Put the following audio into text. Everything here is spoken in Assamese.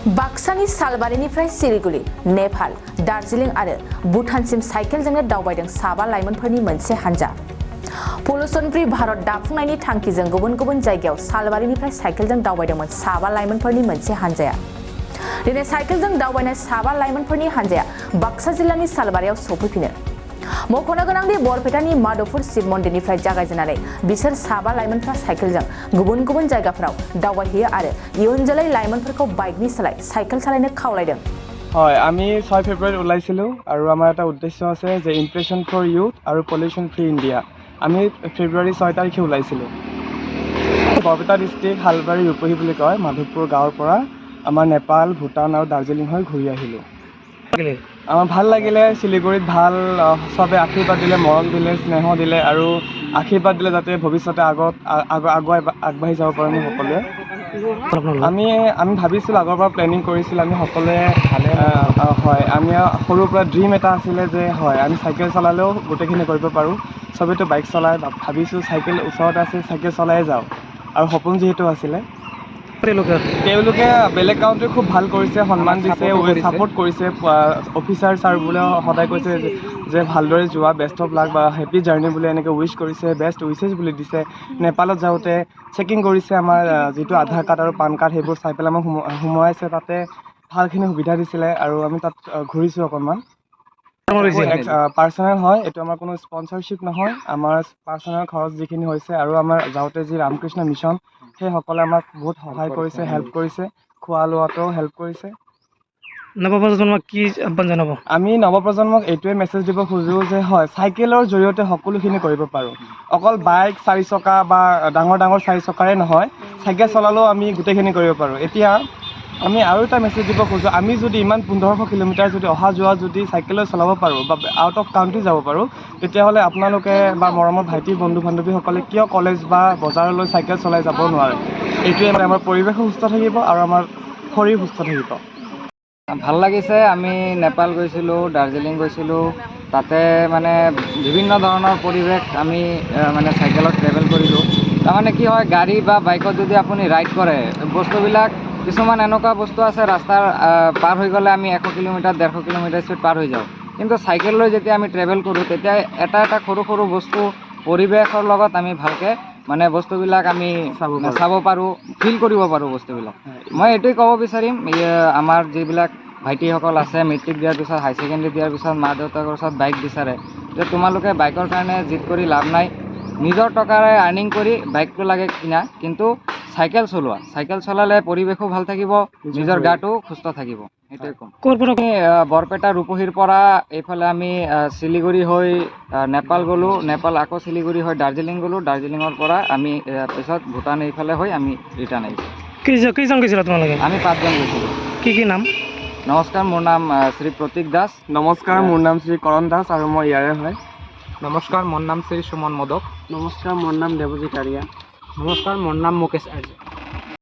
बाक्सानि सालबारिनिफ्राय सिलिगुरि, नेपाल, दार्जिलिं आरो भुटानसिम साइकेलजोंनो दावबायदों साबा लाइमोनफोरनि मोनसे हानजा। पल्युशन फ्री भारत दाफुंनायनि थांखिजों गुबुन गुबुन जायगायाव सालबारिनिफ्राय साइकेलजों दावबायदोंमोन साबा लाइमोनफोरनि मोनसे हानजाया। दिनै साइकेलजों दावबायनाय साबा लाइमोनफोरनि हानजाया बाक्सा जिल्लानि सालबारियाव सफैफिनो। मख'नो गोनांदि बरपेटानि माधवपुर शिव मन्दिरनिफ्राय जागायजेननानै बिसोर साबा लाइमोनफ्रा साइकेलजों गुबुन गुबुन जायगाफोराव दावबायहैयो आरो इयुन जोलै लाइमोनफोरखौ बाइकनि सोलाय साइकेल सालायनो खावलायदों। হয়, আমি 6 ফেব্ৰুৱাৰীত ওলাইছিলোঁ আৰু আমাৰ এটা উদ্দেশ্য আছে যে ইমপ্ৰেশ্যন ফৰ ইউথ আৰু পলিউশ্যন ফ্ৰী ইণ্ডিয়া। আমি ফেব্ৰুৱাৰী 6 তাৰিখে ওলাইছিলোঁ। বৰপেটা ডিষ্ট্ৰিক্ট হালবাৰী ৰূপহী বুলি কয় মাধৱপুৰ গাঁৱৰ পৰা আমাৰ নেপাল, ভূটান আৰু দাৰ্জিলিং হৈ ঘূৰি আহিলোঁ। আমাৰ ভাল লাগিলে, শিলিগুৰিত ভাল চবে আশীৰ্বাদ দিলে, মৰম দিলে, স্নেহ দিলে আৰু আশীৰ্বাদ দিলে যাতে ভৱিষ্যতে আগবাঢ়ি যাব পাৰোঁ আমি সকলোৱে। আমি ভাবিছিলোঁ আগৰ পৰা প্লেনিং কৰিছিলোঁ আমি সকলোৱে। হয়, আমি সৰুৰ পৰা ড্ৰিম এটা আছিলে যে হয় আমি চাইকেল চলালেও গোটেইখিনি কৰিব পাৰোঁ। চবেইতো বাইক চলাই, ভাবিছোঁ চাইকেল ওচৰত আছে চাইকেল চলাই যাওঁ আৰু সপোন যিহেতু আছিলে। তেওঁলোকে বেলেগ কাউণ্ট্ৰি খুব ভাল কৰিছে, সন্মান দিছে, ছাপোৰ্ট কৰিছে। অফিচাৰ ছাৰবোৰে সদায় কৈছে যে ভালদৰে যোৱা, বেষ্ট অফ লাক বা হেপী জাৰ্ণি বুলি এনেকৈ উইচ কৰিছে, বেষ্ট উইচেছ বুলি দিছে। নেপালত যাওঁতে চেকিং কৰিছে আমাৰ যিটো আধাৰ কাৰ্ড আৰু পান কাৰ্ড সেইবোৰ চাই পেলাই আমাক সোমোৱাইছে, তাতে ভালখিনি সুবিধা দিছিলে আৰু আমি তাত ঘূৰিছোঁ অকণমান। পাৰ্চনেল হয়, এইটো আমাৰ কোনো স্পনচাৰশ্বিপ নহয়, আমাৰ পাৰ্চনেল খৰচ যিখিনি হৈছে আৰু আমাৰ যাওঁতে যি ৰামকৃষ্ণ মিছন সেইসকলে আমাক বহুত সহায় কৰিছে, হেল্প কৰিছে, খোৱা লোৱাতেও হেল্প কৰিছে। নৱপ্ৰজন্মক কি আহ্বান জনাব? আমি নৱপ্ৰজন্মক এইটোৱে মেছেজ দিব খোজোঁ যে হয় চাইকেলৰ জৰিয়তে সকলোখিনি কৰিব পাৰোঁ। অকল বাইক, 4 চকা বা ডাঙৰ ডাঙৰ 4 চকাৰে নহয়, চাইকেল চলালেও আমি গোটেইখিনি কৰিব পাৰোঁ। এতিয়া আমি আৰু এটা মেছেজ দিব খোজোঁ, আমি যদি ইমান 1500 কিলোমিটাৰ যদি অহা যোৱা যদি চাইকেলত চলাব পাৰোঁ বা আউট অফ কাউণ্ট্ৰি যাব পাৰোঁ, তেতিয়াহ'লে আপোনালোকে বা মৰমৰ ভাইটি বন্ধু বান্ধৱীসকলে কিয় কলেজ বা বজাৰলৈ চাইকেল চলাই যাব নোৱাৰে। এইটোৱে আমাৰ পৰিৱেশো সুস্থ থাকিব আৰু আমাৰ শৰীৰ সুস্থ থাকিব। ভাল লাগিছে। আমি নেপাল গৈছিলোঁ, দাৰ্জিলিং গৈছিলোঁ, তাতে মানে বিভিন্ন ধৰণৰ পৰিৱেশ আমি মানে চাইকেলত ট্ৰেভেল কৰিলোঁ। তাৰমানে কি হয়, গাড়ী বা বাইকত যদি আপুনি ৰাইড কৰে, বস্তুবিলাক কিছুমান এনেকুৱা বস্তু আছে ৰাস্তাৰ পাৰ হৈ গ'লে আমি 100 কিলোমিটাৰ 150 কিলোমিটাৰ স্পীড পাৰ হৈ যাওঁ। কিন্তু চাইকেল লৈ যেতিয়া আমি ট্ৰেভেল কৰোঁ তেতিয়া এটা সৰু সৰু বস্তু পৰিৱেশৰ লগত আমি ভালকৈ মানে বস্তুবিলাক আমি চাব পাৰোঁ, ফিল কৰিব পাৰোঁ বস্তুবিলাক। মই এইটোৱে ক'ব বিচাৰিম, আমাৰ যিবিলাক ভাইটিসকল আছে মেট্ৰিক দিয়াৰ পিছত, হাই ছেকেণ্ডেৰী দিয়াৰ পিছত মা দেউতাকৰ ওচৰত বাইক বিচাৰে যে তোমালোকে বাইকৰ কাৰণে জিদ কৰি লাভ নাই, নিজৰ টকাৰে আৰ্নিং কৰি বাইকটো লাগে কিনা, কিন্তু চাইকেল চলোৱা, চাইকেল চলালে পৰিৱেশো ভাল থাকিব, নিজৰ গাটো সুস্থ থাকিব। সেইটোৱে ক'ম। ক'ৰ পৰা? আমি বৰপেটা ৰূপহীৰ পৰা এইফালে আমি শিলিগুৰি হৈ নেপাল গ'লোঁ, নেপাল আকৌ শিলিগুৰি হৈ দাৰ্জিলিং গ'লোঁ, দাৰ্জিলিঙৰ পৰা আমি পিছত ভূটান এইফালে হৈ আমি ৰিটাৰ্ণ আহিছোঁ। কেইজন গৈছিলা তোমালোকে? আমি 5 জন গৈছিলোঁ। কি নাম? নমস্কাৰ, মোৰ নাম শ্ৰী প্ৰতীক দাস। নমস্কাৰ, মোৰ নাম শ্ৰী কৰণ দাস আৰু মই ইয়াৰে হয়। নমস্কাৰ, মোৰ নাম শ্ৰী সুমন মোদক। নমস্কাৰ, মোৰ নাম দেৱজিৎ আৰিয়া। নমস্কাৰ, মোৰ নাম মুকেশ আৰ্য।